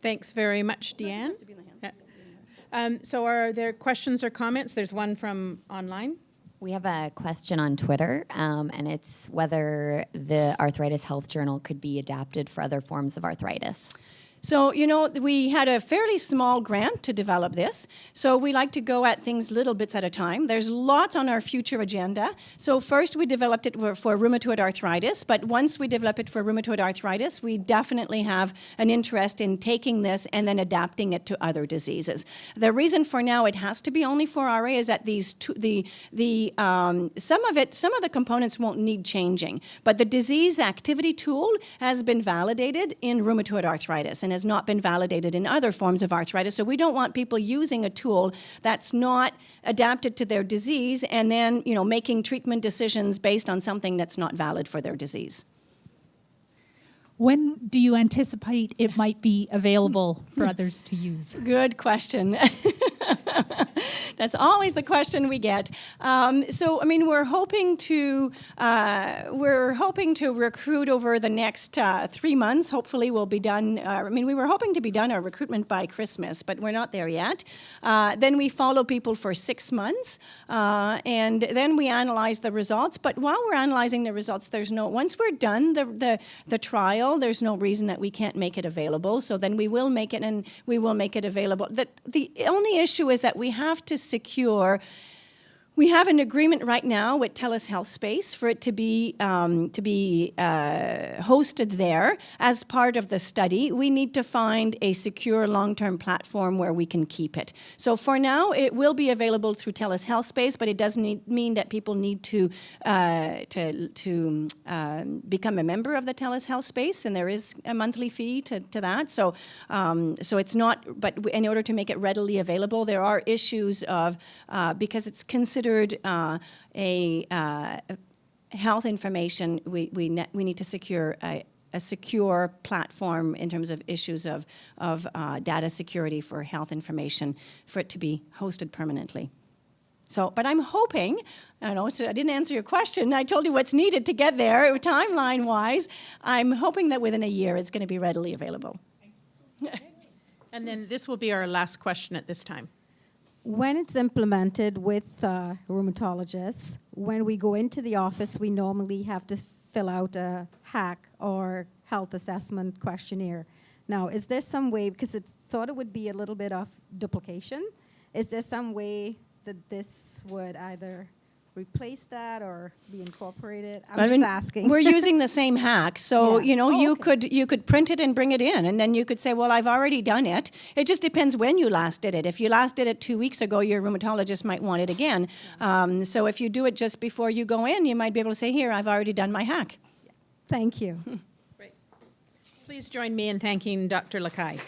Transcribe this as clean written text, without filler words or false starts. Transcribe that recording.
Thanks very much, Deanne. So are there questions or comments? There's one from online. We have a question on Twitter, and it's whether the Arthritis Health Journal could be adapted for other forms of arthritis. So, you know, we had a fairly small grant to develop this, so we like to go at things little bits at a time. There's lots on our future agenda. So first we developed it for rheumatoid arthritis, but once we develop it for rheumatoid arthritis, we definitely have an interest in taking this and then adapting it to other diseases. The reason for now it has to be only for RA is that some of the components won't need changing, but the disease activity tool has been validated in rheumatoid arthritis and has not been validated in other forms of arthritis. So we don't want people using a tool that's not adapted to their disease and then, you know, making treatment decisions based on something that's not valid for their disease. When do you anticipate it might be available for others to use? Good question. That's always the question we get. So, I mean, we're hoping to recruit over the next 3 months. Hopefully, we'll be done. We were hoping to be done our recruitment by Christmas, but we're not there yet. Then we follow people for 6 months, and then we analyze the results. But while we're analyzing the results, once we're done the trial, there's no reason that we can't make it available. So then we will make it, and we will make it available. The only issue is that we have to secure. We have an agreement right now with TELUS Health Space for it to be hosted there as part of the study. We need to find a secure long-term platform where we can keep it. So for now, it will be available through TELUS Health Space, but it doesn't mean that people need to become a member of the TELUS Health Space, and there is a monthly fee to that. So it's not. But in order to make it readily available, there are issues of because it's considered health information, we need to secure a secure platform in terms of issues of data security for health information for it to be hosted permanently. So, but I'm hoping, I didn't answer your question. I told you what's needed to get there, timeline-wise. I'm hoping that within a year it's going to be readily available. And then this will be our last question at this time. When it's implemented with rheumatologists, when we go into the office, we normally have to fill out a HAC or health assessment questionnaire. Now, is there some way, because it sort of would be a little bit of duplication, is there some way that this would either replace that or be incorporated? I'm just asking. We're using the same hack, so Yeah. you could print it and bring it in, and then you could say, well, I've already done it. It just depends when you last did it. If you last did it 2 weeks ago, your rheumatologist might want it again. So if you do it just before you go in, you might be able to say, here, I've already done my hack. Thank you. Great. Please join me in thanking Dr. Lacaille.